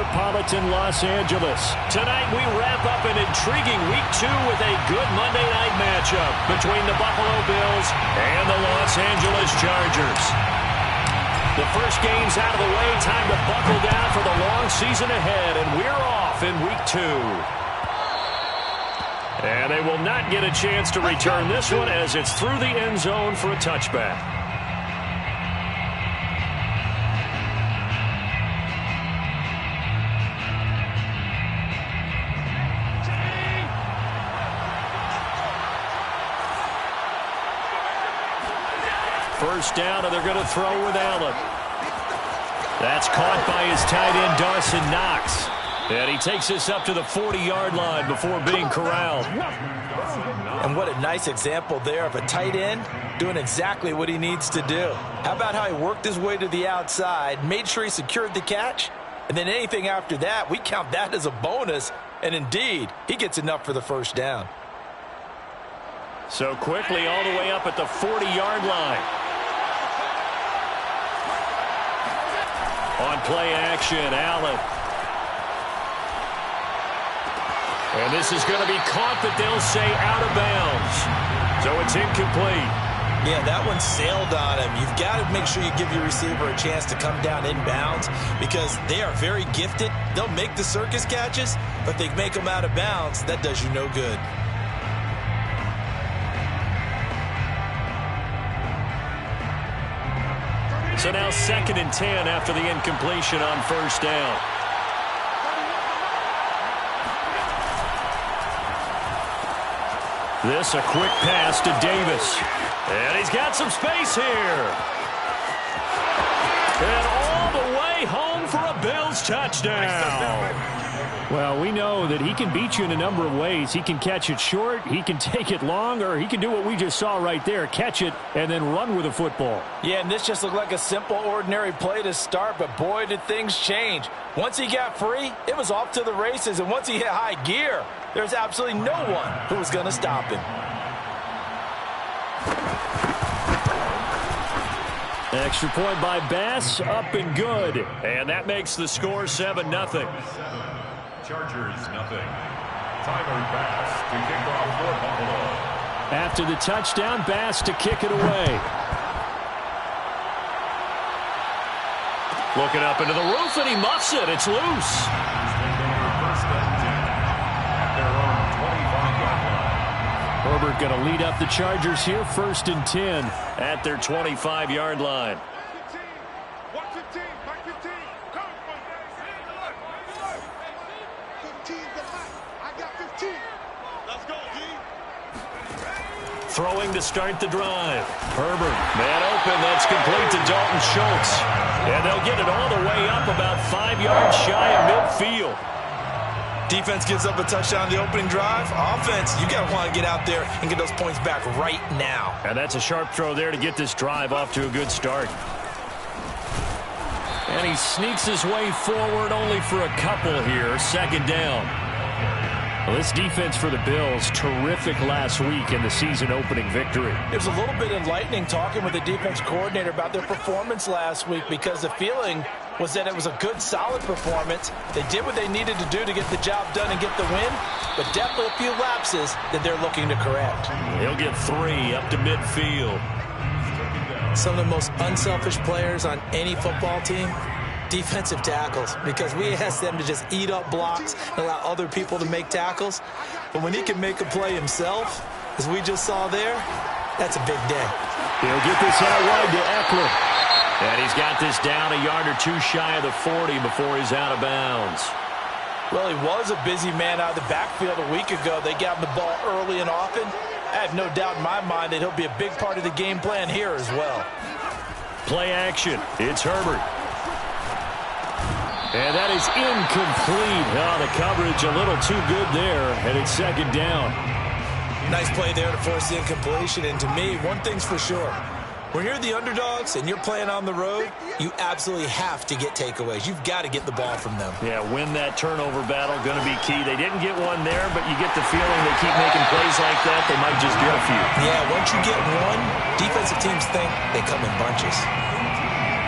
metropolitan Los Angeles. Tonight we wrap up an intriguing Week 2 with a good Monday night matchup between the Buffalo Bills and the Los Angeles Chargers. The first game's out of the way. Time to buckle down for the long season ahead, and we're off in Week 2. And they will not get a chance to return this one as it's through the end zone for a touchback. First down, and they're going to throw with Allen. That's caught by his tight end, Dawson Knox. And he takes this up to the 40-yard line before being corralled. And what a nice example there of a tight end doing exactly what he needs to do. How about how he worked his way to the outside, made sure he secured the catch, and then anything after that, we count that as a bonus. And indeed, he gets enough for the first down. So quickly all the way up at the 40-yard line. On play action, Allen. And this is going to be caught, but they'll say out of bounds. So it's incomplete. Yeah, that one sailed on him. You've got to make sure you give your receiver a chance to come down inbounds because they are very gifted. They'll make the circus catches, but they make them out of bounds. That does you no good. So now 2nd and 10 after the incompletion on first down. This a quick pass to Davis. And he's got some space here. And all the way home for a Bills touchdown. Well, we know that he can beat you in a number of ways. He can catch it short, he can take it long, or he can do what we just saw right there, catch it and then run with the football. Yeah, and this just looked like a simple, ordinary play to start, but boy, did things change. Once he got free, it was off to the races, and once he hit high gear, there's absolutely no one who was going to stop him. Extra point by Bass, up and good. And that makes the score 7-0. Chargers, nothing. Tyler Bass to kick off for Buffalo. After the touchdown, Bass to kick it away. Looking up into the roof, and he muffs it. It's loose. First and 10 at their own 25-yard line. Herbert going to lead up the Chargers here, 1st and 10 at their 25-yard line. Throwing to start the drive. Herbert, man open, that's complete to Dalton Schultz. And they'll get it all the way up about 5 yards shy of midfield. Defense gives up a touchdown the opening drive. Offense, you got to want to get out there and get those points back right now. And that's a sharp throw there to get this drive off to a good start. And he sneaks his way forward only for a couple here. 2nd down. Well, this defense for the Bills, terrific last week in the season-opening victory. It was a little bit enlightening talking with the defense coordinator about their performance last week because the feeling was that it was a good, solid performance. They did what they needed to do to get the job done and get the win, but definitely a few lapses that they're looking to correct. He'll get 3 up to midfield. Some of the most unselfish players on any football team, defensive tackles, because we ask them to just eat up blocks and allow other people to make tackles. But when he can make a play himself, as we just saw there, that's a big day. He'll get this out wide to Eckler. And he's got this down a yard or two shy of the 40 before he's out of bounds. Well, he was a busy man out of the backfield a week ago. They got him the ball early and often. I have no doubt in my mind that he'll be a big part of the game plan here as well. Play action. It's Herbert. And that is incomplete. Oh, the coverage a little too good there, and it's 2nd down. Nice play there to force the incompletion. And to me, one thing's for sure. When you're the underdogs and you're playing on the road, you absolutely have to get takeaways. You've got to get the ball from them. Yeah, win that turnover battle, going to be key. They didn't get one there, but you get the feeling they keep making plays like that, they might just get a few. Yeah, once you get one, defensive teams think they come in bunches.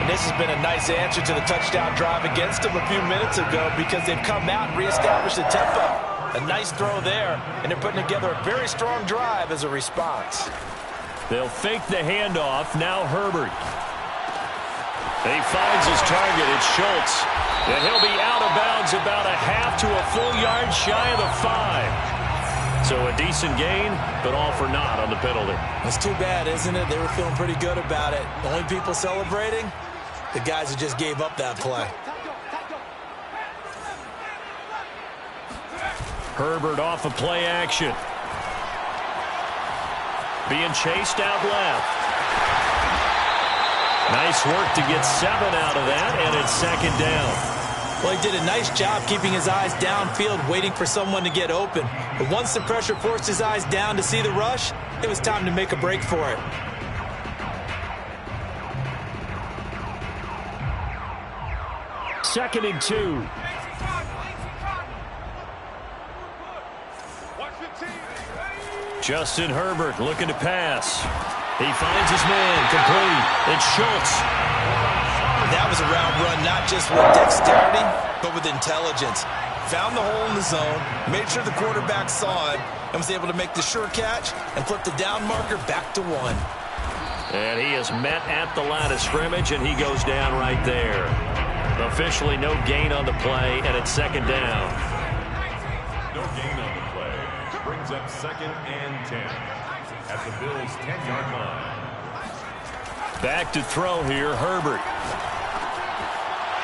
And this has been a nice answer to the touchdown drive against them a few minutes ago because they've come out and reestablished the tempo. A nice throw there, and they're putting together a very strong drive as a response. They'll fake the handoff. Now Herbert. He finds his target. It's Schultz. And he'll be out of bounds about a half to a full yard shy of the 5. So a decent gain, but all for naught on the penalty. It's too bad, isn't it? They were feeling pretty good about it. The only people celebrating, the guys who just gave up that play. Herbert off of play action. Being chased out left. Nice work to get 7 out of that, and it's second down. Well, he did a nice job keeping his eyes downfield, waiting for someone to get open. But once the pressure forced his eyes down to see the rush, it was time to make a break for it. Second and 2. Justin Herbert looking to pass. He finds his man, complete. It's Schultz. That was a route run, not just with dexterity, but with intelligence. Found the hole in the zone, made sure the quarterback saw it, and was able to make the sure catch and flip the down marker back to 1. And he is met at the line of scrimmage, and he goes down right there. Officially no gain on the play, and it's second down. No gain on the play. Brings up second and 10 at the Bills' 10-yard line. Back to throw here, Herbert.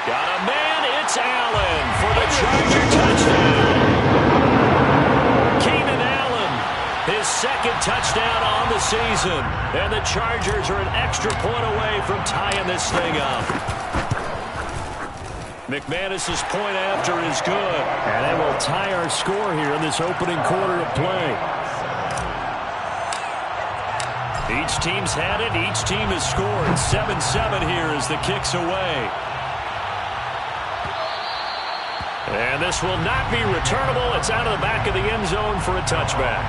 Got a man, it's Allen for the Charger touchdown. Keenan Allen, his second touchdown on the season. And the Chargers are an extra point away from tying this thing up. McManus's point after is good. And that will tie our score here in this opening quarter of play. Each team's had it. Each team has scored. 7-7 here as the kick's away. And this will not be returnable. It's out of the back of the end zone for a touchback.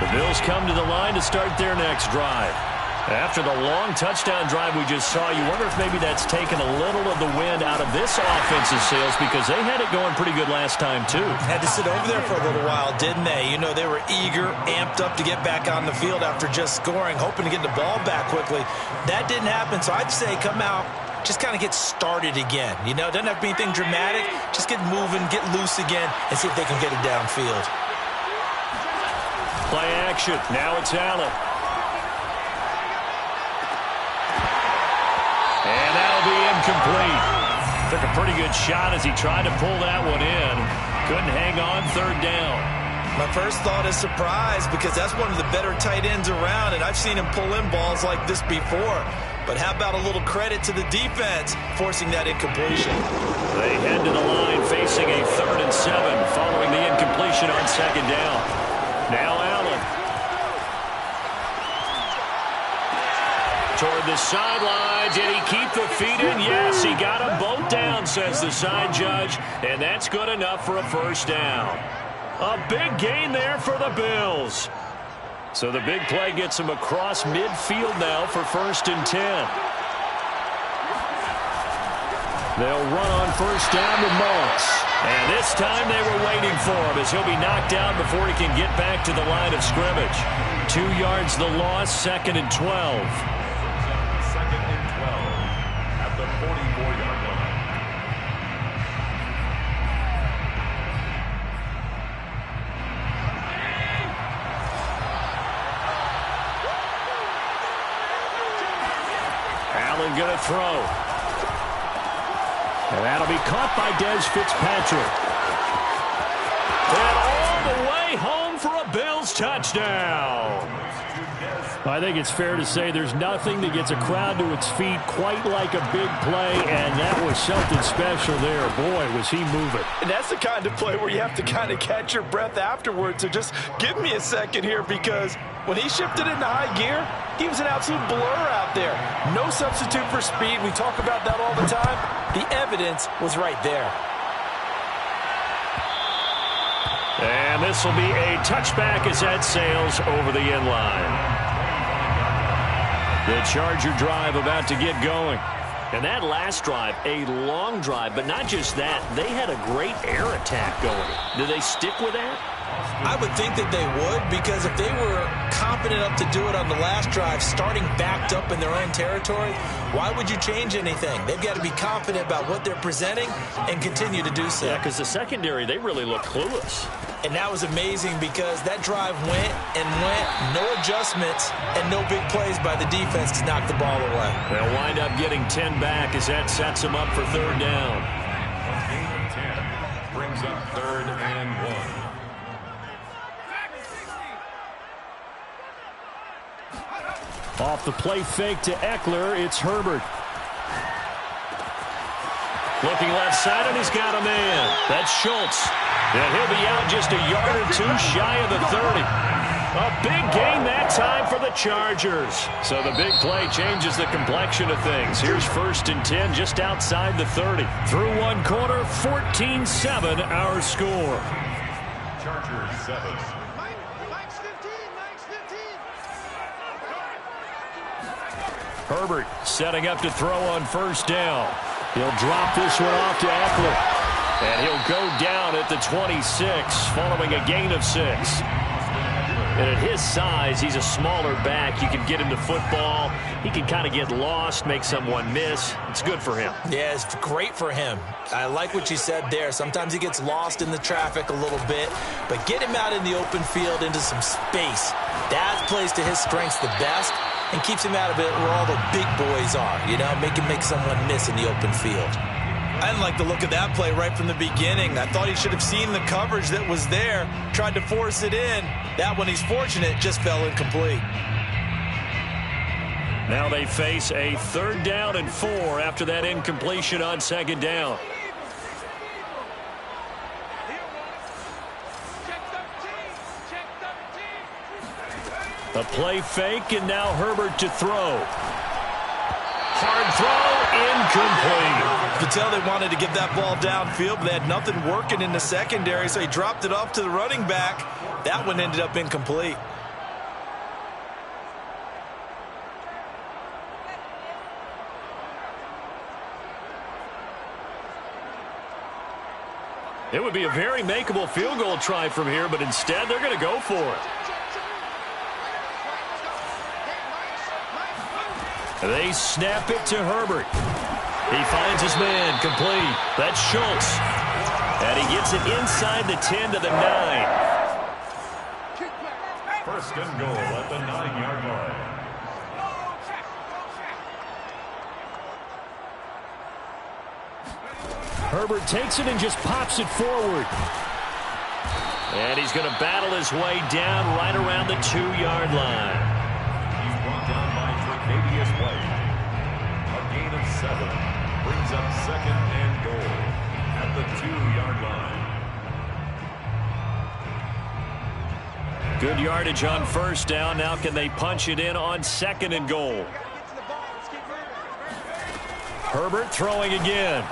The Bills come to the line to start their next drive. After the long touchdown drive we just saw, you wonder if maybe that's taken a little of the wind out of this offense's sails because they had it going pretty good last time, too. Had to sit over there for a little while, didn't they? You know, they were eager, amped up to get back on the field after just scoring, hoping to get the ball back quickly. That didn't happen, so I'd say come out, just kind of get started again. You know, doesn't have to be anything dramatic. Just get moving, get loose again, and see if they can get it downfield. Play action. Now it's Allen. And that'll be incomplete. Took a pretty good shot as he tried to pull that one in. Couldn't hang on third down. My first thought is surprise because that's one of the better tight ends around, and I've seen him pull in balls like this before. But how about a little credit to the defense forcing that incompletion? They head to the line facing a 3rd and 7 following the incompletion on second down. Now Allen. Toward the sideline. Did he keep the feet in? Yes, he got them both down, says the side judge. And that's good enough for a first down. A big gain there for the Bills. So the big play gets him across midfield now for 1st and 10. They'll run on first down to Moss. And this time they were waiting for him as he'll be knocked down before he can get back to the line of scrimmage. 2 yards the loss, 2nd and 12. At the 44-yard line. Allen going to throw. And that'll be caught by Des Fitzpatrick. And all the way home for a Bills touchdown. I think it's fair to say there's nothing that gets a crowd to its feet quite like a big play, and that was something special there. Boy, was he moving. And that's the kind of play where you have to kind of catch your breath afterwards. So just give me a second here because when he shifted into high gear, he was an absolute blur out there. No substitute for speed. We talk about that all the time. The evidence was right there. And this will be a touchback as that sails over the end line. The Charger drive about to get going. And that last drive, a long drive, but not just that. They had a great air attack going. Do they stick with that? I would think that they would, because if they were confident enough to do it on the last drive, starting backed up in their own territory, why would you change anything? They've got to be confident about what they're presenting and continue to do so. Yeah, because the secondary, they really look clueless. And that was amazing because that drive went and went, no adjustments, and no big plays by the defense to knock the ball away. They'll wind up getting 10 back as that sets them up for third down. A gain of 10 brings up 3rd and 1. Off the play fake to Eckler, it's Herbert. Looking left side, and he's got a man. That's Schultz. And he'll be out just a yard or two shy of the 30. A big gain that time for the Chargers. So the big play changes the complexion of things. Here's 1st and 10 just outside the 30. Through one quarter, 14-7 our score. Chargers 7. Herbert setting up to throw on 1st down. He'll drop this one off to Eckler. And he'll go down at the 26 following a gain of 6. And at his size, he's a smaller back. You can get him to football. He can kind of get lost, make someone miss. It's good for him. Yeah, it's great for him. I like what you said there. Sometimes he gets lost in the traffic a little bit, but get him out in the open field into some space. That plays to his strengths the best and keeps him out of it where all the big boys are, you know, make someone miss in the open field. I didn't like the look of that play right from the beginning. I thought he should have seen the coverage that was there, tried to force it in. That one, he's fortunate, just fell incomplete. Now they face a 3rd down and 4 after that incompletion on 2nd down. A play fake, and now Herbert to throw. Hard throw, incomplete. You could tell they wanted to get that ball downfield, but they had nothing working in the secondary, so he dropped it off to the running back. That one ended up incomplete. It would be a very makeable field goal try from here, but instead they're going to go for it. They snap it to Herbert. He finds his man, complete. That's Schultz. And he gets it inside the 10 to the 9. 1st and goal at the 9-yard line. Herbert takes it and just pops it forward. And he's going to battle his way down right around the 2-yard line. He's brought down by Tre'Davious White. A gain of 7 brings up 2nd and goal at the 2-yard line. Good yardage on 1st down. Now can they punch it in on 2nd and goal? Herbert throwing again.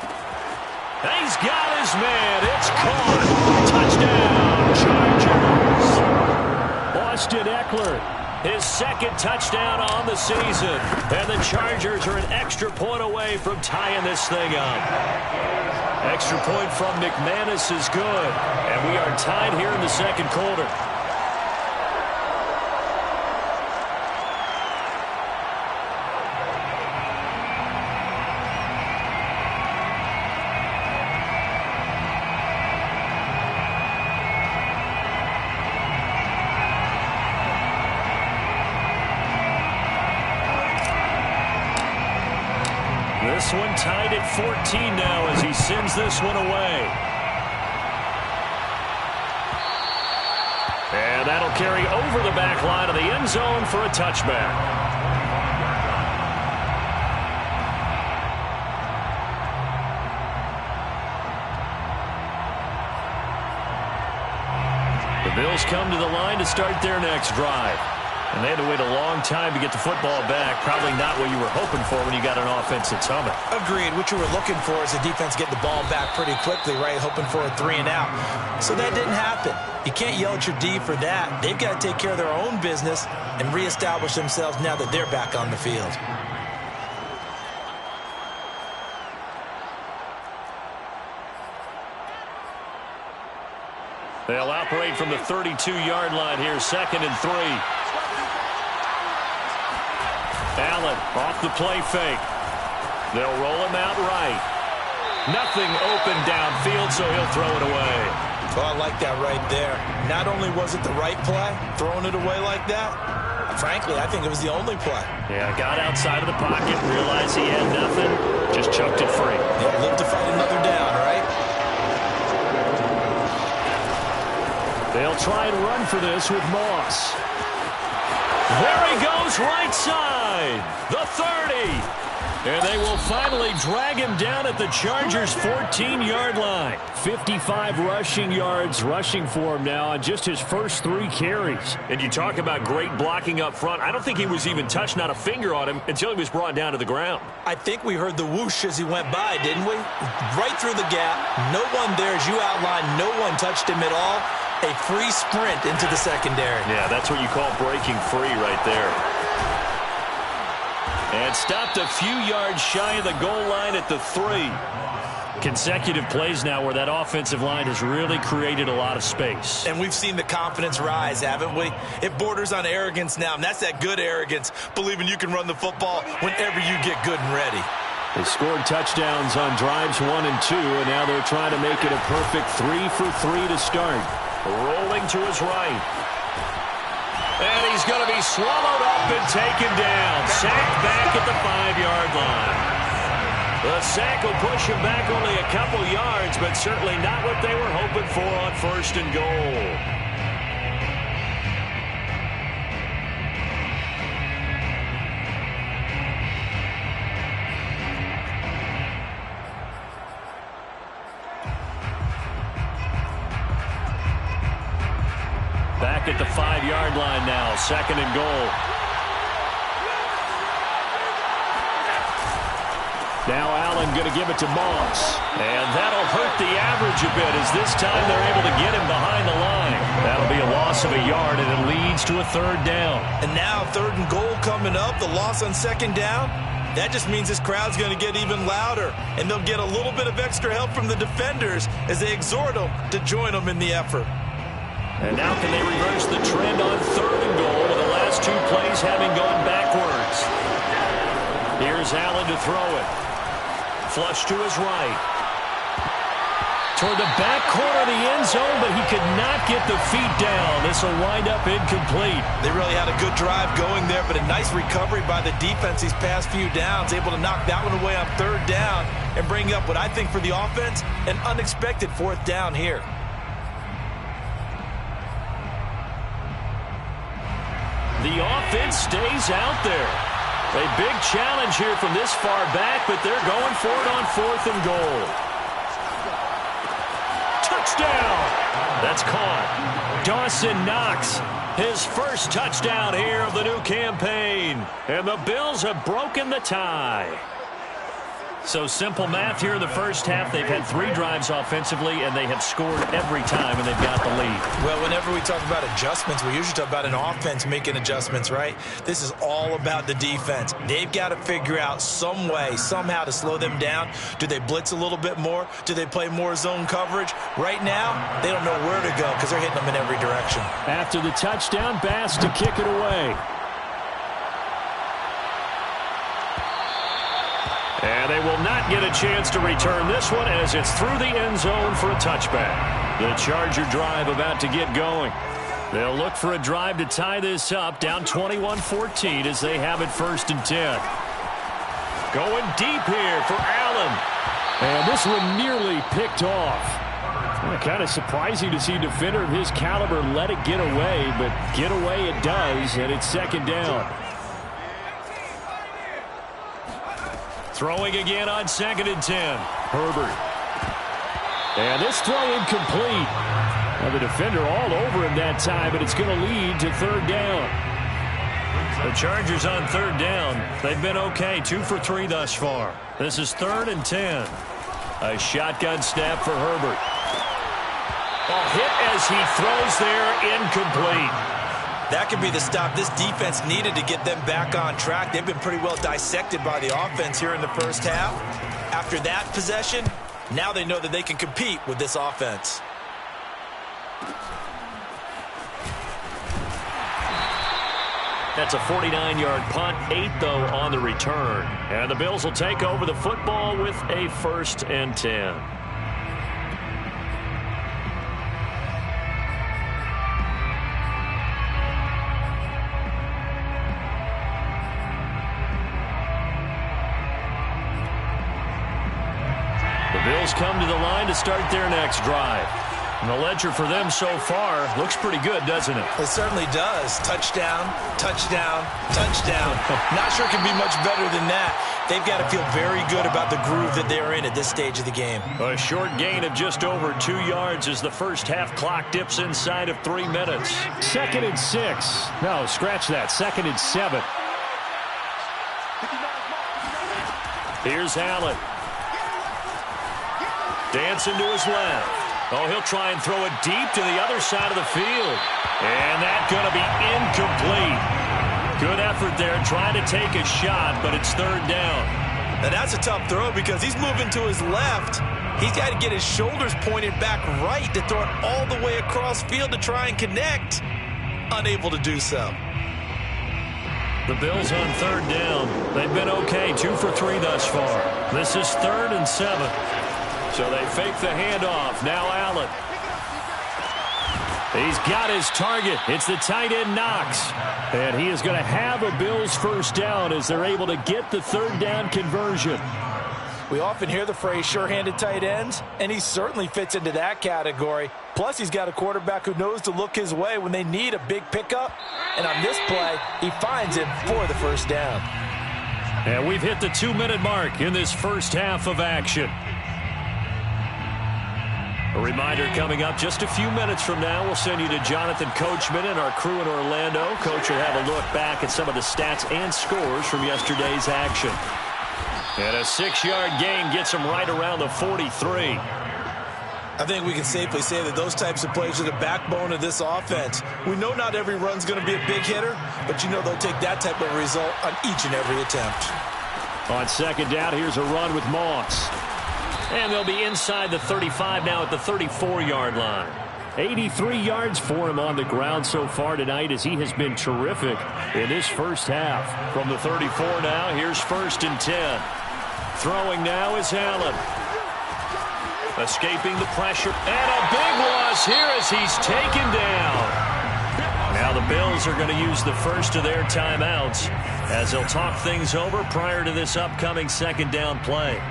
He's got his man. It's caught. Touchdown, Chargers. Austin Eckler, his 2nd touchdown on the season. And the Chargers are an extra point away from tying this thing up. Extra point from McManus is good. And we are tied here in the 2nd quarter. This one tied at 14 now as he sends this one away. And that'll carry over the back line of the end zone for a touchback. The Bills come to the line to start their next drive. And they had to wait a long time to get the football back. Probably not what you were hoping for when you got an offense that's humming. Agreed. What you were looking for is the defense getting the ball back pretty quickly, right? Hoping for a 3-and-out. So that didn't happen. You can't yell at your D for that. They've got to take care of their own business and reestablish themselves now that they're back on the field. They'll operate from the 32-yard line here, 2nd and 3. Allen off the play fake. They'll roll him out right. Nothing open downfield, so he'll throw it away. Well, I like that right there. Not only was it the right play, throwing it away like that, frankly, I think it was the only play. Yeah, got outside of the pocket, realized he had nothing, just chucked it free. Yeah, live to fight another down, right? They'll try and run for this with Moss. There he goes, right side, the 30. And they will finally drag him down at the Chargers' 14-yard line. 55 rushing yards rushing for him now on just his first 3 carries. And you talk about great blocking up front. I don't think he was even touched, not a finger on him, until he was brought down to the ground. I think we heard the whoosh as he went by, didn't we? Right through the gap. No one there, as you outlined. No one touched him at all. A free sprint into the secondary. Yeah, that's what you call breaking free right there. And stopped a few yards shy of the goal line at the 3. Consecutive plays now where that offensive line has really created a lot of space. And we've seen the confidence rise, haven't we? It borders on arrogance now, and that's that good arrogance, believing you can run the football whenever you get good and ready. They scored touchdowns on drives 1 and 2, and now they're trying to make it a perfect 3 for 3 to start. Rolling to his right. And he's going to be swallowed up and taken down. Sacked back at the 5-yard line. The sack will push him back only a couple yards, but certainly not what they were hoping for on 1st and goal. Back at the 5-yard line now, 2nd and goal. Now Allen going to give it to Moss. And that'll hurt the average a bit as this time they're able to get him behind the line. That'll be a loss of a yard, and it leads to a 3rd down. And now 3rd and goal coming up, the loss on 2nd down. That just means this crowd's going to get even louder, and they'll get a little bit of extra help from the defenders as they exhort them to join them in the effort. And now can they reverse the trend on 3rd and goal with the last 2 plays having gone backwards. Here's Allen to throw it. Flush to his right. Toward the back corner of the end zone, but he could not get the feet down. This will wind up incomplete. They really had a good drive going there, but a nice recovery by the defense these past few downs. Able to knock that one away on 3rd down and bring up what I think for the offense, an unexpected 4th down here. The offense stays out there. A big challenge here from this far back, but they're going for it on 4th and goal. Touchdown! That's caught. Dawson Knox, his first touchdown here of the new campaign. And the Bills have broken the tie. So simple math here in the first half. They've had 3 drives offensively, and they have scored every time, and they've got the lead. Well, whenever we talk about adjustments, we usually talk about an offense making adjustments, right? This is all about the defense. They've got to figure out some way, somehow to slow them down. Do they blitz a little bit more? Do they play more zone coverage? Right now, they don't know where to go because they're hitting them in every direction. After the touchdown, Bass to kick it away. And they will not get a chance to return this one as it's through the end zone for a touchback. The Charger drive about to get going. They'll look for a drive to tie this up, down 21-14 as they have it 1st and 10. Going deep here for Allen. And this one nearly picked off. Kind of surprising to see a defender of his caliber let it get away, but get away it does, and it's 2nd down. Throwing again on 2nd and 10. Herbert. And this throw incomplete. Now the defender all over him that time, but it's going to lead to 3rd down. The Chargers on third down. They've been okay, 2 for 3 thus far. This is 3rd and 10. A shotgun snap for Herbert. A hit as he throws there, incomplete. That could be the stop this defense needed to get them back on track. They've been pretty well dissected by the offense here in the first half. After that possession, now they know that they can compete with this offense. That's a 49-yard punt, 8 though on the return. And the Bills will take over the football with a 1st and 10. The Bills come to the line to start their next drive. And the ledger for them so far looks pretty good, doesn't it? It certainly does. Touchdown, touchdown, touchdown. Not sure it can be much better than that. They've got to feel very good about the groove that they're in at this stage of the game. A short gain of just over 2 yards as the first half clock dips inside of 3 minutes. 2nd and 6. No, scratch that. 2nd and 7. Here's Allen. Dancing to his left. Oh, he'll try and throw it deep to the other side of the field. And that's going to be incomplete. Good effort there trying to take a shot, but it's 3rd down. Now that's a tough throw because he's moving to his left. He's got to get his shoulders pointed back right to throw it all the way across field to try and connect. Unable to do so. The Bills on 3rd down. They've been okay, 2 for 3 thus far. This is 3rd and 7. So they fake the handoff. Now Allen. He's got his target. It's the tight end Knox. And he is going to have a Bills 1st down as they're able to get the 3rd down conversion. We often hear the phrase sure-handed tight ends, and he certainly fits into that category. Plus, he's got a quarterback who knows to look his way when they need a big pickup. And on this play, he finds him for the 1st down. And we've hit the 2-minute mark in this first half of action. A reminder coming up just a few minutes from now, we'll send you to Jonathan Coachman and our crew in Orlando. Coach will have a look back at some of the stats and scores from yesterday's action. And a 6-yard gain gets him right around the 43. I think we can safely say that those types of plays are the backbone of this offense. We know not every run's going to be a big hitter, but you know they'll take that type of result on each and every attempt. On 2nd down, here's a run with Moss. And they'll be inside the 35 now at the 34-yard line. 83 yards for him on the ground so far tonight as he has been terrific in this first half. From the 34 now, here's 1st and 10. Throwing now is Allen. Escaping the pressure. And a big loss here as he's taken down. Now the Bills are going to use the first of their timeouts as they'll talk things over prior to this upcoming 2nd down play.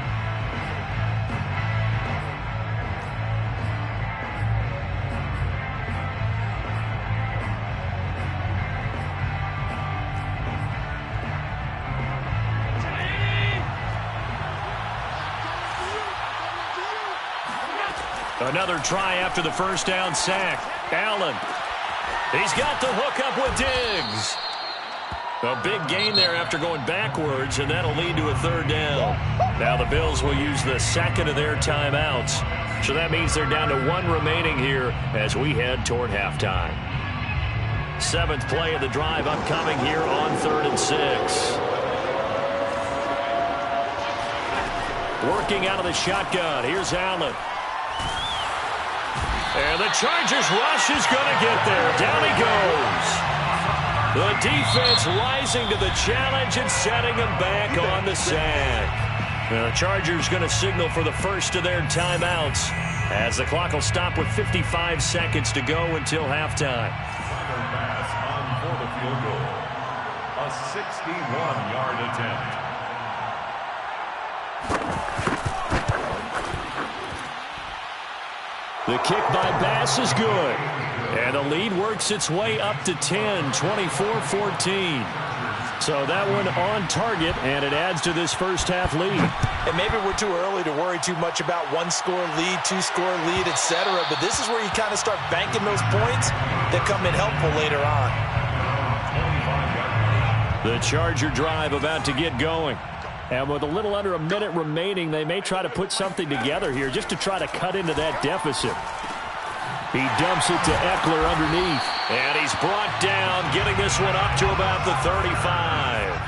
Another try after the 1st down sack. Allen. He's got the hookup with Diggs. A big gain there after going backwards, and that'll lead to a 3rd down. Now the Bills will use the 2nd of their timeouts. So that means they're down to 1 remaining here as we head toward halftime. 7th play of the drive upcoming here on 3rd and 6. Working out of the shotgun. Here's Allen. And the Chargers rush is going to get there. Down he goes. The defense rising to the challenge and setting him back on the sack. Now the Chargers going to signal for the first of their timeouts as the clock will stop with 55 seconds to go until halftime. Final pass on for the field goal. A 61-yard attempt. The kick by Bass is good. And the lead works its way up to 10, 24-14. So that one on target, and it adds to this first half lead. And maybe we're too early to worry too much about 1-score lead, 2-score lead, etc. But this is where you kind of start banking those points that come in helpful later on. The Charger drive about to get going. And with a little under a minute remaining, they may try to put something together here just to try to cut into that deficit. He dumps it to Eckler underneath. And he's brought down, getting this one up to about the 35.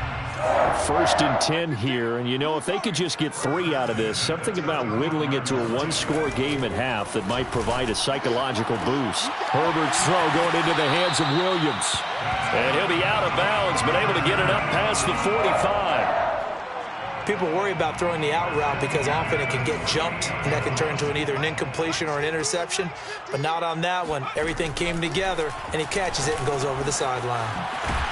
1st and 10 here, and you know, if they could just get 3 out of this, something about whittling it to a one-score game at half that might provide a psychological boost. Herbert's throw going into the hands of Williams. And he'll be out of bounds, but able to get it up past the 45. People worry about throwing the out route because often it can get jumped, and that can turn into either an incompletion or an interception. But not on that one. Everything came together, and he catches it and goes over the sideline.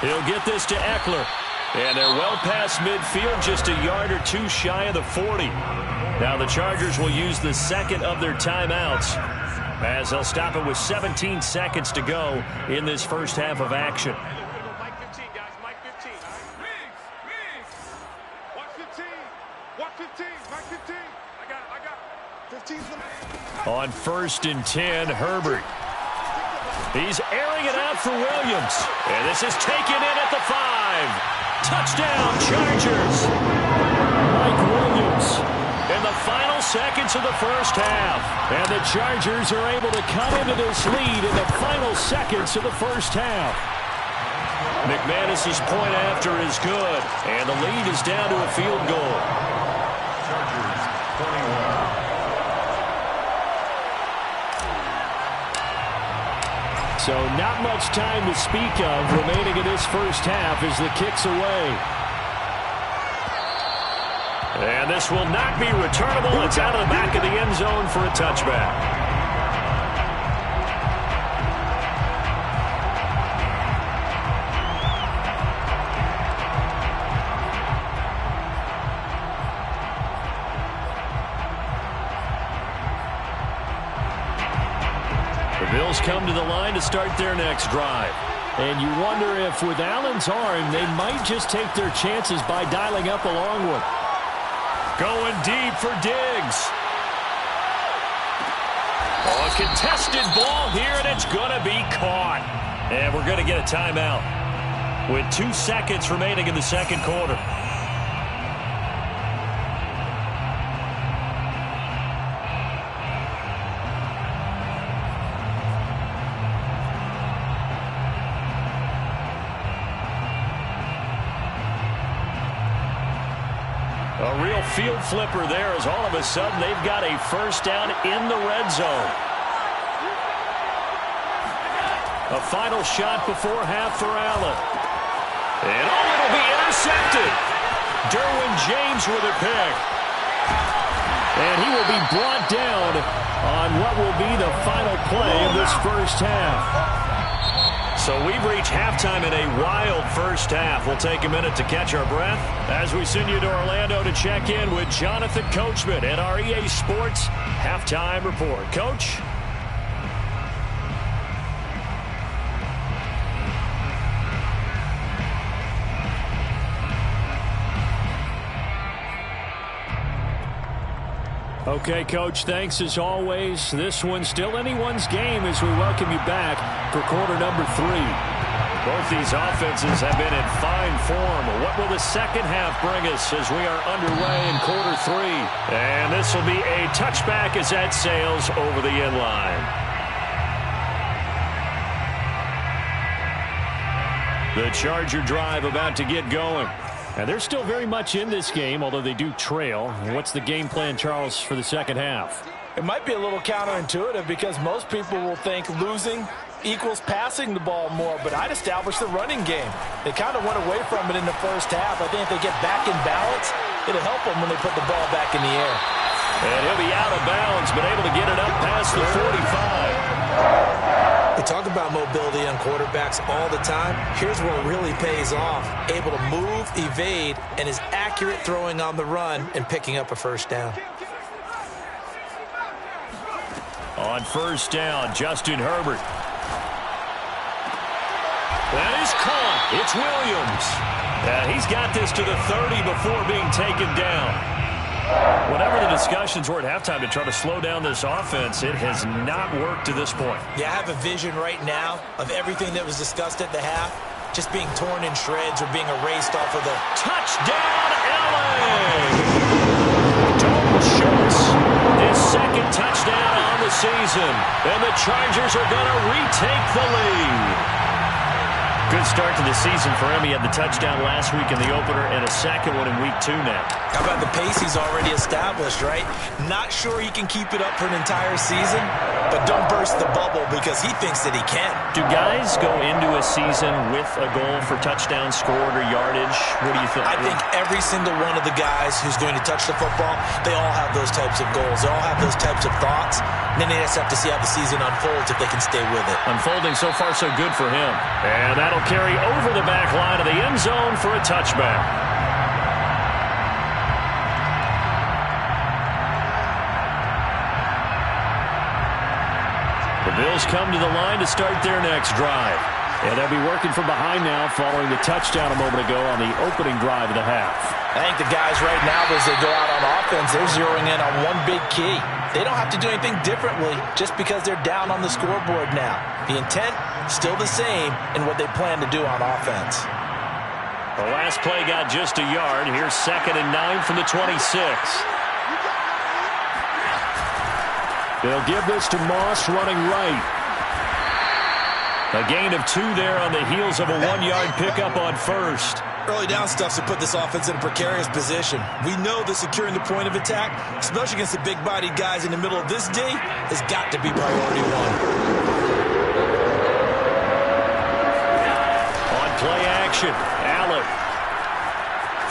He'll get this to Eckler. And they're well past midfield, just a yard or 2 shy of the 40. Now the Chargers will use the second of their timeouts as they'll stop it with 17 seconds to go in this first half of action. Mike 15, guys. Mike 15. Watch 15. Watch 15. Mike 15. I got it. 15's the man. On 1st and 10, Herbert. He's airing it out for Williams. And this is taken in at the 5. Touchdown, Chargers. Mike Williams in the final seconds of the first half. And the Chargers are able to cut into this lead in the final seconds of the first half. McManus's point after is good. And the lead is down to a field goal. Chargers 21. So not much time to speak of remaining in this first half as the kick's away. And this will not be returnable. It's out of the back of the end zone for a touchback. Bills come to the line to start their next drive. And you wonder if with Allen's arm, they might just take their chances by dialing up a long one. Going deep for Diggs. Oh, a contested ball here, and it's going to be caught. And we're going to get a timeout with 2 seconds remaining in the second quarter. A real field flipper there as all of a sudden they've got a first down in the red zone. A final shot before half for Allen. And it'll be intercepted. Derwin James with a pick. And he will be brought down on what will be the final play of this first half. So we've reached halftime in a wild first half. We'll take a minute to catch our breath as we send you to Orlando to check in with Jonathan Coachman at our EA Sports Halftime Report. Coach? Okay, Coach, thanks as always. This one's still anyone's game as we welcome you back for quarter number 3. Both these offenses have been in fine form. What will the second half bring us as we are underway in quarter 3? And this will be a touchback as that sails over the end line. The Charger drive about to get going. And they're still very much in this game, although they do trail. What's the game plan, Charles, for the second half? It might be a little counterintuitive because most people will think losing equals passing the ball more, but I'd establish the running game. They kind of went away from it in the first half. I think if they get back in balance, it'll help them when they put the ball back in the air. And he'll be out of bounds, but able to get it up past the 45. We talk about mobility on quarterbacks all the time. Here's where it really pays off. Able to move, evade, and is accurate throwing on the run and picking up a first down. On first down, Justin Herbert. That is caught. It's Williams. And he's got this to the 30 before being taken down. Whatever the discussions were at halftime to try to slow down this offense, it has not worked to this point. Yeah, I have a vision right now of everything that was discussed at the half. just being torn in shreds or being erased off of the... Touchdown, LA! Dalton Schultz, his second touchdown on the season. And the Chargers are going to retake the lead. Good start to the season for him. He had the touchdown last week in the opener and a second one in week 2 now. How about the pace he's already established, right? Not sure he can keep it up for an entire season, but don't burst the bubble because he thinks that he can. Do guys go into a season with a goal for touchdown scored or yardage? What do you think? I think every single one of the guys who's going to touch the football, they all have those types of goals. They all have those types of thoughts. And then they just have to see how the season unfolds if they can stay with it. Unfolding so far so good for him. And that'll carry over the back line of the end zone for a touchback. The Bills come to the line to start their next drive. And they'll be working from behind now following the touchdown a moment ago on the opening drive of the half. I think the guys right now, as they go out on offense, they're zeroing in on one big key. They don't have to do anything differently just because they're down on the scoreboard now. The intent, still the same in what they plan to do on offense. The last play got just a yard. Here's 2nd and 9 from the 26. They'll give this to Moss running right. A gain of 2 there on the heels of a 1-yard pickup on first. Early down stuff to put this offense in a precarious position. We know that securing the point of attack, especially against the big-bodied guys in the middle of this D, has got to be priority 1. On play action, Allen.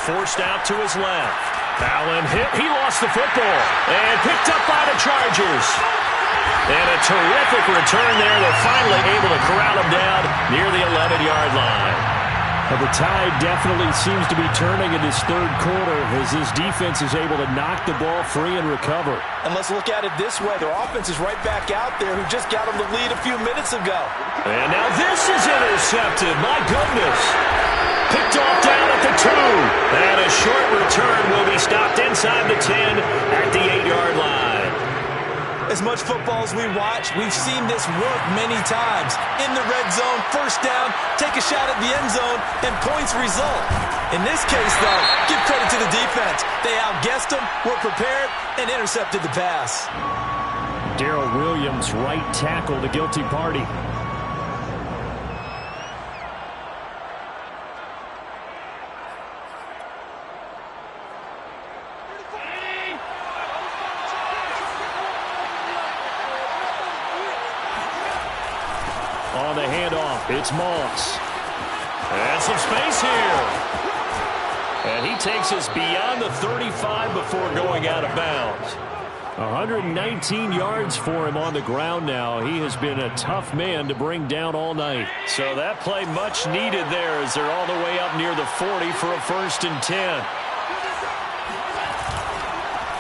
Forced out to his left. Allen hit. He lost the football. And picked up by the Chargers. And a terrific return there. They're finally able to corral him down near the 11-yard line. Well, the tide definitely seems to be turning in this third quarter as this defense is able to knock the ball free and recover. And let's look at it this way. Their offense is right back out there who just got them the lead a few minutes ago. And now this is intercepted. My goodness. Picked off down at the 2. And a short return will be stopped inside the 10 at the 8-yard line. As much football as we watch, we've seen this work many times. In the red zone, first down, take a shot at the end zone, and points result. In this case, though, give credit to the defense. They outguessed them, were prepared, and intercepted the pass. Darrell Williams, right tackle, the guilty party. On the handoff, it's Moss. And some space here. And he takes us beyond the 35 before going out of bounds. 119 yards for him on the ground now. He has been a tough man to bring down all night. So that play much needed there as they're all the way up near the 40 for a 1st and 10.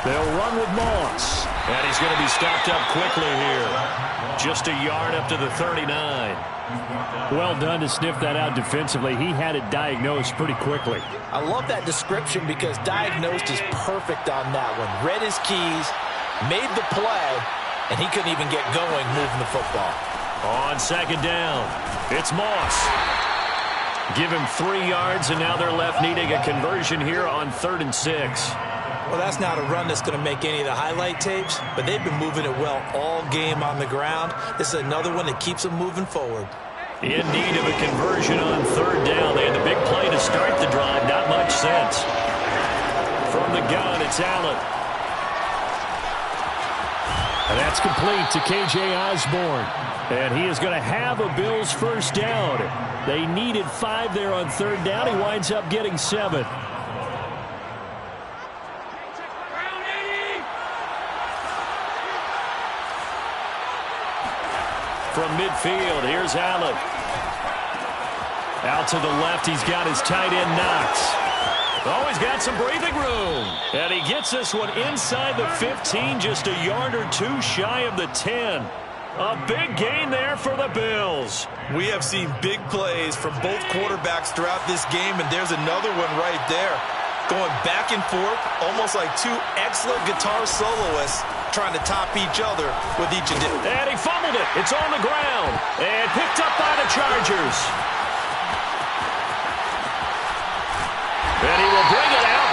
They'll run with Moss. And he's going to be stopped up quickly here. Just a yard up to the 39. Well done to sniff that out defensively. He had it diagnosed pretty quickly. I love that description because diagnosed is perfect on that one. Read his keys, made the play, and he couldn't even get going moving the football. On 2nd down, it's Moss. Give him 3 yards, and now they're left needing a conversion here on 3rd and 6. Well, that's not a run that's going to make any of the highlight tapes, but they've been moving it well all game on the ground. This is another one that keeps them moving forward. In need of a conversion on 3rd down. They had the big play to start the drive. Not much sense. From the gun, it's Allen. And that's complete to K.J. Osborne. And he is going to have a Bills first down. They needed 5 there on 3rd down. He winds up getting 7. From midfield, here's Allen. Out to the left, he's got his tight end Knox. Oh, he's got some breathing room. And he gets this one inside the 15, just a yard or 2 shy of the 10. A big gain there for the Bills. We have seen big plays from both quarterbacks throughout this game, and there's another one right there. Going back and forth, almost like 2 excellent guitar soloists trying to top each other with each edition. And he fumbled it. It's on the ground. And picked up by the Chargers.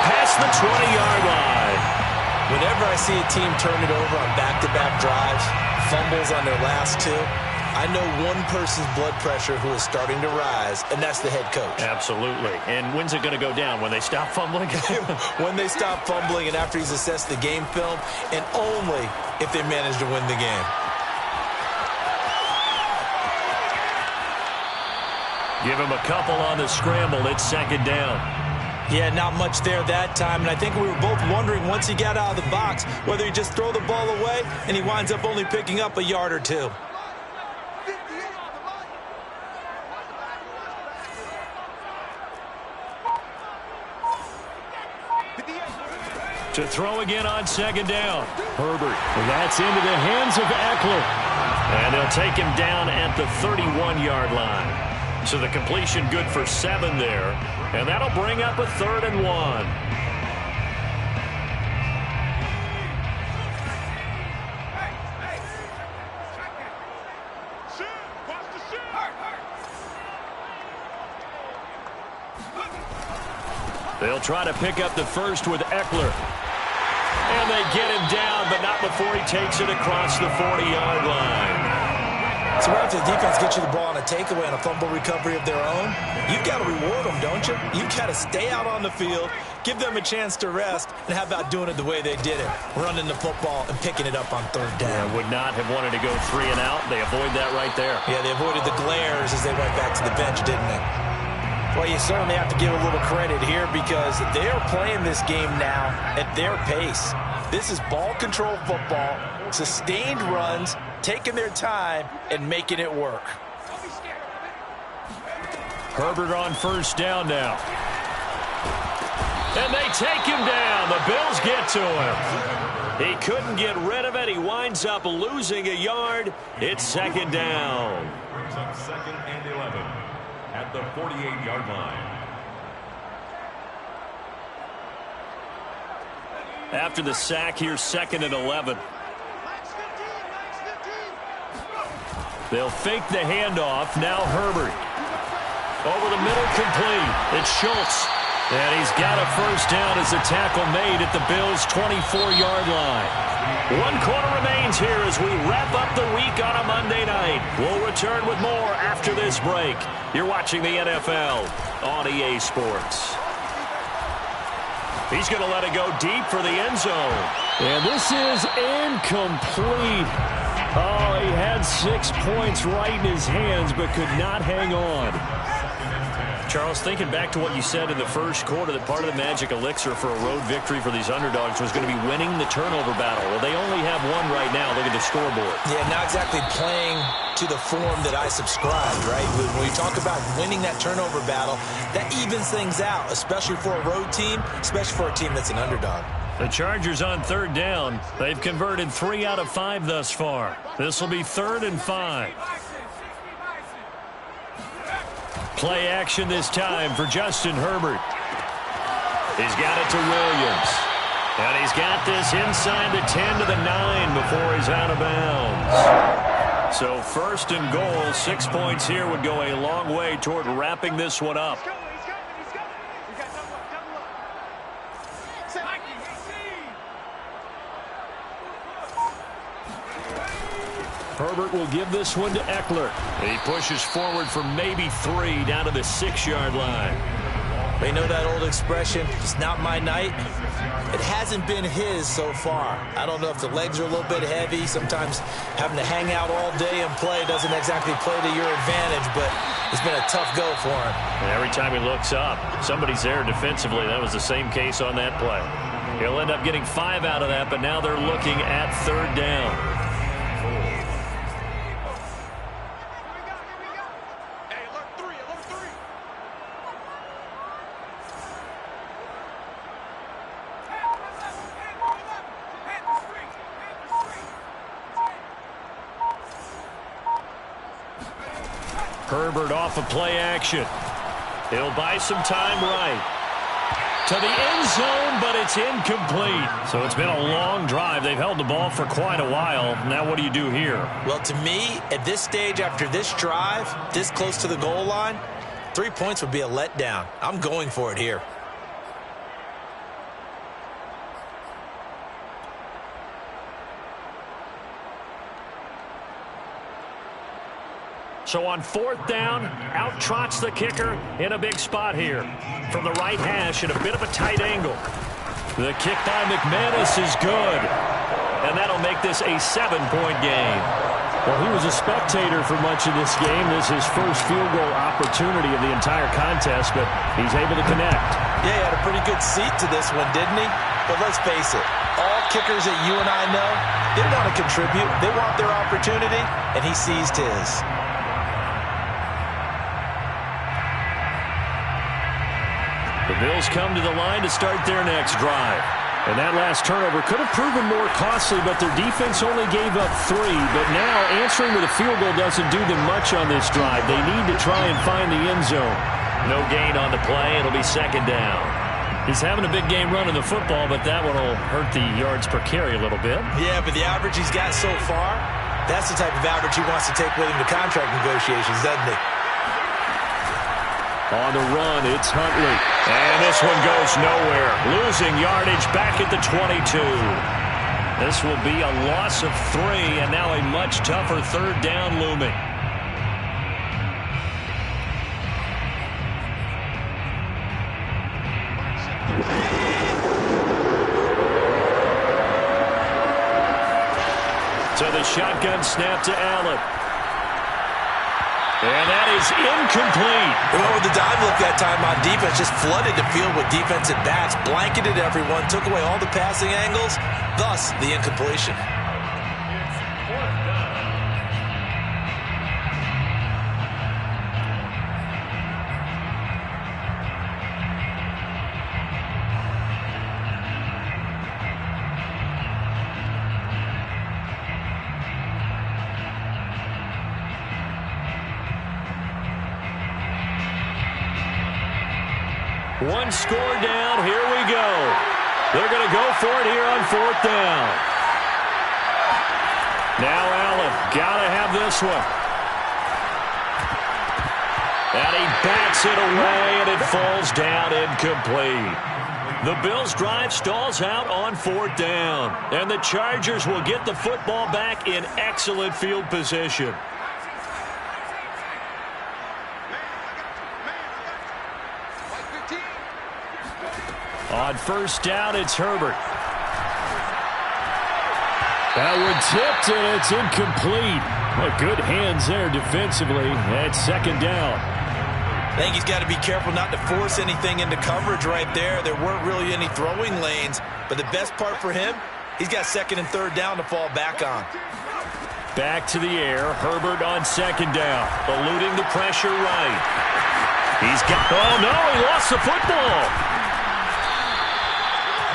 past the 20-yard line. Whenever I see a team turn it over on back-to-back drives, fumbles on their last two, I know one person's blood pressure who is starting to rise, and that's the head coach. Absolutely. And when's it going to go down? When they stop fumbling? When they stop fumbling and after he's assessed the game film, and only if they manage to win the game. Give him a couple on the scramble. It's second down. Yeah, not much there that time, and I think we were both wondering once he got out of the box whether he just throw the ball away and he winds up only picking up a yard or two. To throw again on second down. Herbert. And that's into the hands of Eckler. And they'll take him down at the 31-yard line. So the completion good for 7 there. And that'll bring up a 3rd and 1. They'll try to pick up the first with Eckler. And they get him down, but not before he takes it across the 40-yard line. So right after the defense gets you the ball on a takeaway and a fumble recovery of their own, you've got to reward them, don't you? You've got to stay out on the field, give them a chance to rest, and how about doing it the way they did it? Running the football and picking it up on 3rd down. Yeah, would not have wanted to go 3 and out. They avoid that right there. Yeah, they avoided the glares as they went back to the bench, didn't they? Well, you certainly have to give a little credit here because they are playing this game now at their pace. This is ball control football, sustained runs, taking their time, and making it work. Herbert on first down now. And they take him down. The Bills get to him. He couldn't get rid of it. He winds up losing a yard. It's second down. Brings up 2nd and 11 at the 48-yard line. After the sack, here's 2nd and 11. They'll fake the handoff. Now Herbert. Over the middle, complete. It's Schultz. And he's got a first down as the tackle made at the Bills' 24-yard line. 1 quarter remains here as we wrap up the week on a Monday night. We'll return with more after this break. You're watching the NFL on EA Sports. He's going to let it go deep for the end zone. And this is incomplete. Oh, he had 6 points right in his hands but could not hang on. Charles, thinking back to what you said in the first quarter, that part of the magic elixir for a road victory for these underdogs was going to be winning the turnover battle. Well, they only have one right now. Look at the scoreboard. Yeah, not exactly playing to the form that I subscribed, right? When we talk about winning that turnover battle, that evens things out, especially for a road team, especially for a team that's an underdog. The Chargers on 3rd down. They've converted 3 out of 5 thus far. This will be 3rd and 5. Play action this time for Justin Herbert. He's got it to Williams. And he's got this inside the 10 to the 9 before he's out of bounds. So 1st and goal, 6 points here would go a long way toward wrapping this one up. Herbert will give this one to Eckler. He pushes forward for maybe 3 down to the 6-yard line. They know that old expression, it's not my night. It hasn't been his so far. I don't know if the legs are a little bit heavy. Sometimes having to hang out all day and play doesn't exactly play to your advantage, but it's been a tough go for him. And every time he looks up, somebody's there defensively. That was the same case on that play. He'll end up getting 5 out of that, but now they're looking at 3rd down. Herbert off of play action. He'll buy some time right. To the end zone, but it's incomplete. So it's been a long drive. They've held the ball for quite a while. Now what do you do here? Well, to me, at this stage, after this drive, this close to the goal line, 3 points would be a letdown. I'm going for it here. So on 4th down, out trots the kicker in a big spot here. From the right hash at a bit of a tight angle. The kick by McManus is good. And that'll make this a 7-point game. Well, he was a spectator for much of this game. This is his first field goal opportunity of the entire contest, but he's able to connect. Yeah, he had a pretty good seat to this one, didn't he? But let's face it, all kickers that you and I know, they want to contribute. They want their opportunity, and he seized his. The Bills come to the line to start their next drive. And that last turnover could have proven more costly, but their defense only gave up 3. But now answering with a field goal doesn't do them much on this drive. They need to try and find the end zone. No gain on the play. It'll be 2nd down. He's having a big game running the football, but that one will hurt the yards per carry a little bit. Yeah, but the average he's got so far, that's the type of average he wants to take with him to contract negotiations, doesn't he? On the run, it's Huntley. And this one goes nowhere. Losing yardage back at the 22. This will be a loss of 3, and now a much tougher 3rd down looming. So the shotgun snap to Allen. And that is incomplete. They went with the dive look that time on defense. Just flooded the field with defensive backs. Blanketed everyone. Took away all the passing angles. Thus, the incompletion. One score down. Here we go. They're going to go for it here on 4th down. Now Allen. Got to have this one. And he bats it away, and it falls down incomplete. The Bills' drive stalls out on 4th down. And the Chargers will get the football back in excellent field position. On 1st down, it's Herbert. That one tipped, and it's incomplete. Well, good hands there defensively. That's 2nd down. I think he's got to be careful not to force anything into coverage right there. There weren't really any throwing lanes. But the best part for him, he's got 2nd and 3rd down to fall back on. Back to the air. Herbert on 2nd down. Eluding the pressure right. He's got... Oh, no, he lost the football.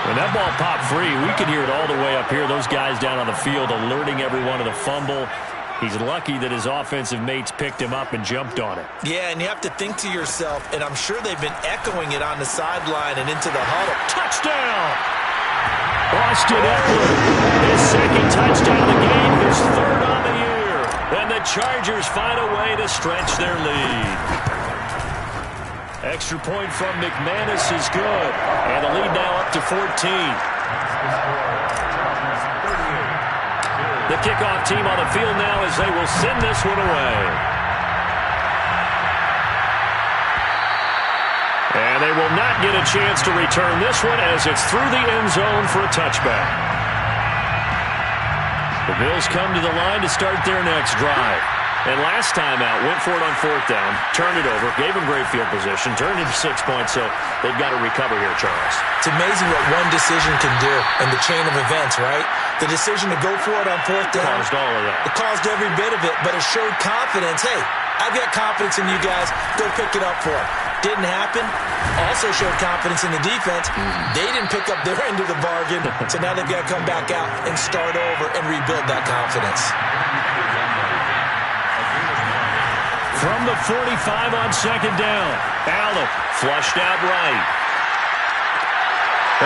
When that ball popped free, we could hear it all the way up here. Those guys down on the field alerting everyone of the fumble. He's lucky that his offensive mates picked him up and jumped on it. Yeah, and you have to think to yourself, and I'm sure they've been echoing it on the sideline and into the huddle. Touchdown! Austin Eckler, his 2nd touchdown of the game, his 3rd on the year. And the Chargers find a way to stretch their lead. Extra point from McManus is good. And the lead now up to 14. The kickoff team on the field now as they will send this one away. And they will not get a chance to return this one as it's through the end zone for a touchback. The Bills come to the line to start their next drive. And last time out, went for it on 4th down, turned it over, gave him great field position, turned into 6 points, so they've got to recover here, Charles. It's amazing what one decision can do in the chain of events, right? The decision to go for it on 4th down. Caused all of that. It caused every bit of it, but it showed confidence. Hey, I've got confidence in you guys. Go pick it up for them. Didn't happen. Also showed confidence in the defense. They didn't pick up their end of the bargain, so now they've got to come back out and start over and rebuild that confidence. From the 45 on 2nd down. Allen flushed out right.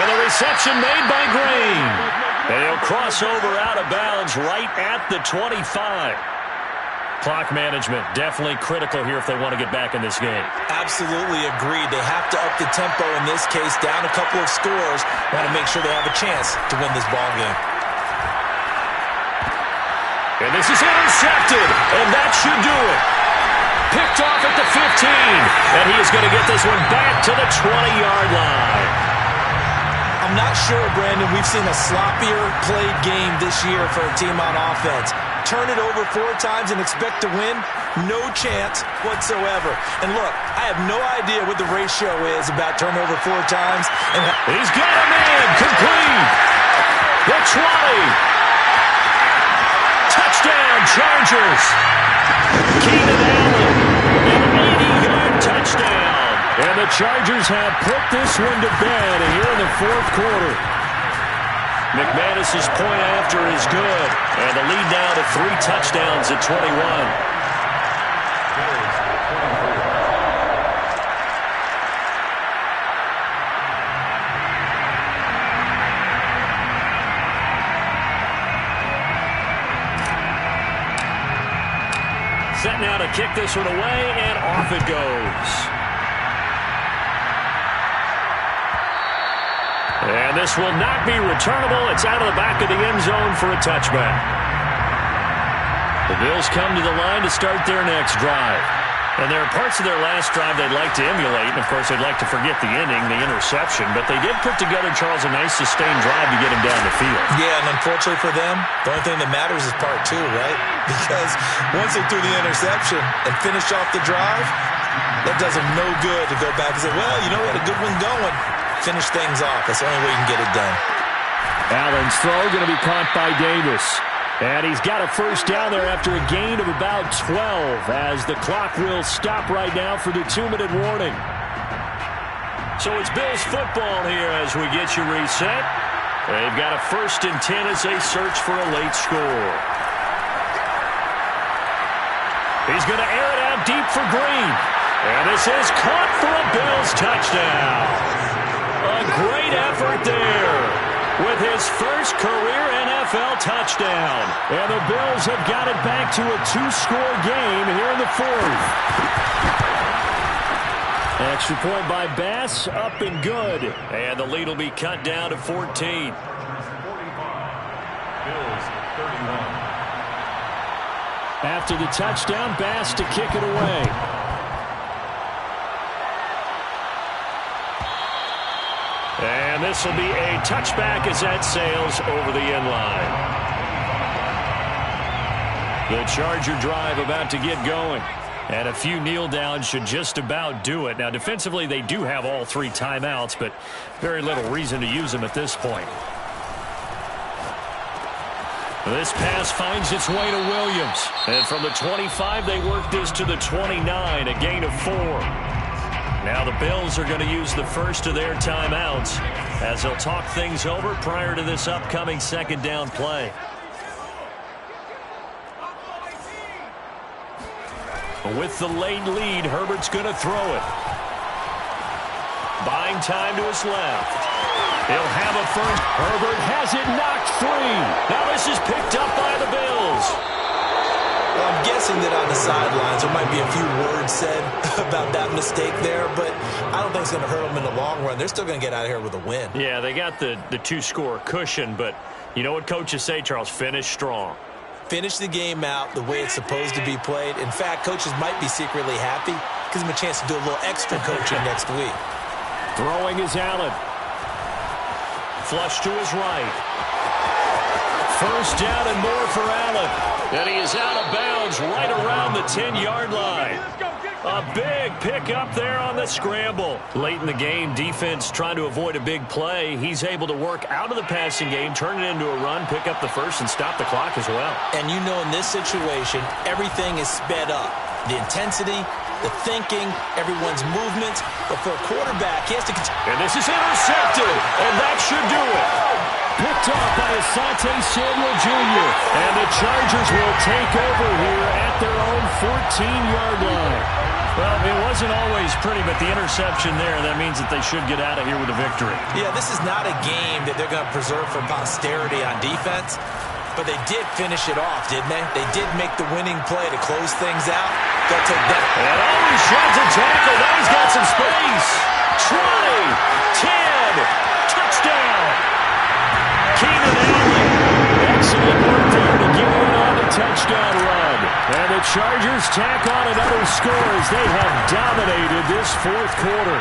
And the reception made by Green. And he'll cross over out of bounds right at the 25. Clock management definitely critical here if they want to get back in this game. Absolutely agreed. They have to up the tempo in this case, down a couple of scores. Want to make sure they have a chance to win this ball game. And this is intercepted, and that should do it. Picked off at the 15. And he is going to get this one back to the 20-yard line. I'm not sure, Brandon, we've seen a sloppier played game this year for a team on offense. Turn it over 4 times and expect to win? No chance whatsoever. And look, I have no idea what the ratio is about turnover 4 times. And he's got a man complete. The 20. Touchdown, Chargers. Keenan Allen, an 80-yard touchdown. And the Chargers have put this one to bed here in the 4th quarter. McManus's point after is good. And the lead now to 3 touchdowns at 21. Set now to kick this one away, and off it goes. And this will not be returnable. It's out of the back of the end zone for a touchback. The Bills come to the line to start their next drive. And there are parts of their last drive they'd like to emulate. And, of course, they'd like to forget the inning, the interception. But they did put together, Charles, a nice sustained drive to get him down the field. Yeah, and unfortunately for them, the only thing that matters is part 2, right? Because once they threw the interception and finished off the drive, that does them no good to go back and say, well, you know what, a good one going. Finish things off. That's the only way you can get it done. Allen's throw going to be caught by Davis. And he's got a first down there after a gain of about 12 as the clock will stop right now for the 2-minute warning. So it's Bills football here as we get you reset. They've got a 1st and 10 as they search for a late score. He's going to air it out deep for Green. And this is caught for a Bills touchdown. A great effort there with his first career NFL touchdown. And the Bills have got it back to a 2-score game here in the 4th. Extra point by Bass, up and good. And the lead will be cut down to 14. 45. Bills 31. After the touchdown, Bass to kick it away. And this will be a touchback as that sails over the end line. The Charger drive about to get going. And a few kneel downs should just about do it. Now, defensively, they do have all 3 timeouts, but very little reason to use them at this point. This pass finds its way to Williams. And from the 25, they work this to the 29, a gain of 4. Now the Bills are going to use the first of their timeouts as they'll talk things over prior to this upcoming 2nd down play. With the late lead, Herbert's going to throw it. Buying time to his left. He'll have a first. Herbert has it knocked free. Now this is picked up by the Bills. Well, I'm guessing that on the sidelines there might be a few words said about that mistake there, but I don't think it's going to hurt them in the long run. They're still going to get out of here with a win. Yeah, they got the 2-score cushion, but you know what coaches say, Charles? Finish strong. Finish the game out the way it's supposed to be played. In fact, coaches might be secretly happy. Gives them a chance to do a little extra coaching next week. Throwing is Allen. Flush to his right. First down and more for Allen. And he is out of bounds right around the 10-yard line. A big pickup there on the scramble. Late in the game, defense trying to avoid a big play. He's able to work out of the passing game, turn it into a run, pick up the first, and stop the clock as well. And you know in this situation, everything is sped up. The intensity, the thinking, everyone's movements. But for a quarterback, he has to continue. And this is intercepted, and that should do it. Picked off by Asante Samuel Jr. And the Chargers will take over here at their own 14-yard line. Well, it wasn't always pretty, but the interception there, that means that they should get out of here with a victory. Yeah, this is not a game that they're going to preserve for posterity on defense, but they did finish it off, didn't they? They did make the winning play to close things out. They'll take that. And he sheds a tackle. Now he's got some space. 20, 10, touchdown. Keenan Allen. Excellent work there to get in on the touchdown run. And the Chargers tack on another score as they have dominated this fourth quarter.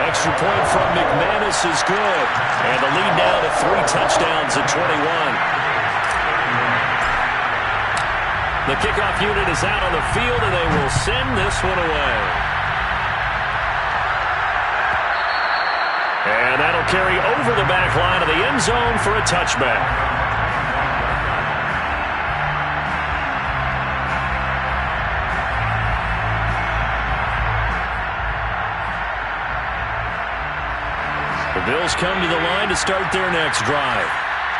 Extra point from McManus is good. And the lead now to 3 touchdowns at 21. The kickoff unit is out on the field, and they will send this one away. And that'll carry over the back line of the end zone for a touchback. The Bills come to the line to start their next drive.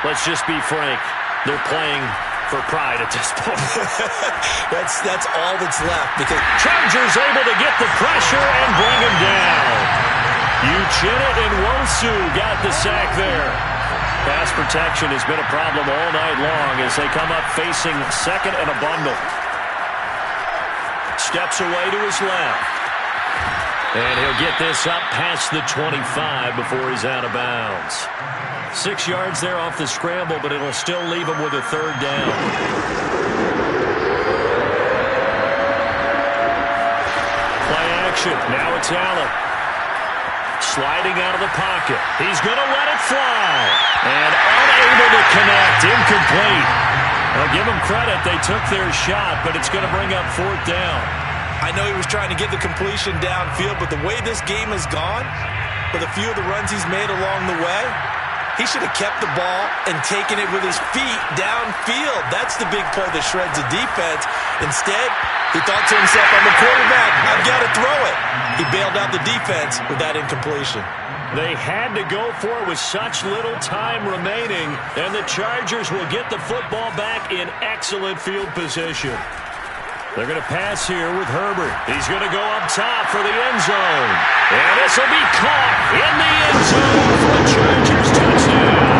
Let's just be frank. They're playing for pride at this point. that's all that's left. Because Chargers able to get the pressure and bring him down. Uchenna and Wosu got the sack there. Pass protection has been a problem all night long as they come up facing second and a bundle. Steps away to his left. And he'll get this up past the 25 before he's out of bounds. 6 yards there off the scramble, but it'll still leave him with a third down. Play action. Now it's Allen. Sliding out of the pocket. He's going to let it fly. And unable to connect. Incomplete. I'll give them credit. They took their shot, but it's going to bring up fourth down. I know he was trying to get the completion downfield, but the way this game has gone, with a few of the runs he's made along the way, he should have kept the ball and taken it with his feet downfield. That's the big play that shreds the defense. Instead, he thought to himself, I'm a quarterback, I've got to throw it. He bailed out the defense with that incompletion. They had to go for it with such little time remaining, and the Chargers will get the football back in excellent field position. They're going to pass here with Herbert. He's going to go up top for the end zone. And this will be caught in the end zone for a Chargers touchdown.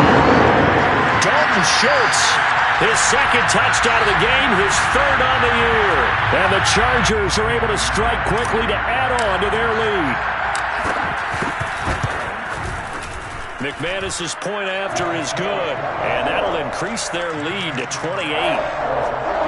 Dalton Schultz, his second touchdown of the game, his third on the year. And the Chargers are able to strike quickly to add on to their lead. McManus's point after is good, and that'll increase their lead to 28.